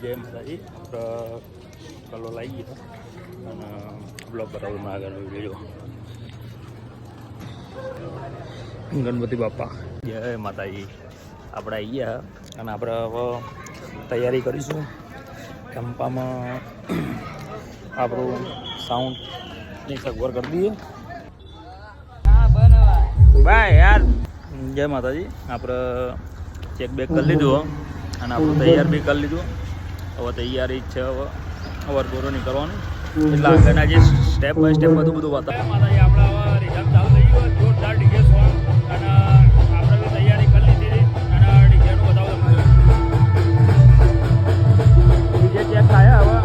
જય માતાજી. કલો લાવી ગયા અને બ્લોક બરાબરમાં આગળ જોજો. ગણપતિ બાપા જય માતાજી. આપણે આવી ગયા અને આપણે હવે તૈયારી કરીશું. કંપામાં આપણું સાઉન્ડની સગવડ કરી દઈએ. બાય યાર. જય માતાજી. આપણે ચેક બેક કરી લીધું અને આપણું તૈયાર બી કરી લીધું. હવે તૈયારી જ છે. હવે અવરગોરો નીકળવાનું એટલે આગળના જે સ્ટેપ બાય સ્ટેપ બધું બતાવે. માતાજી આપણે હવે રિઝલ્ટ ચાલુ થઈ ગયું. જોરદાર ડીજે સોંગ અને આપણે બી તૈયારી કરી લીધી અને ડીજેનું બતાવું તમને. ડીજે ચેક થાય હવે.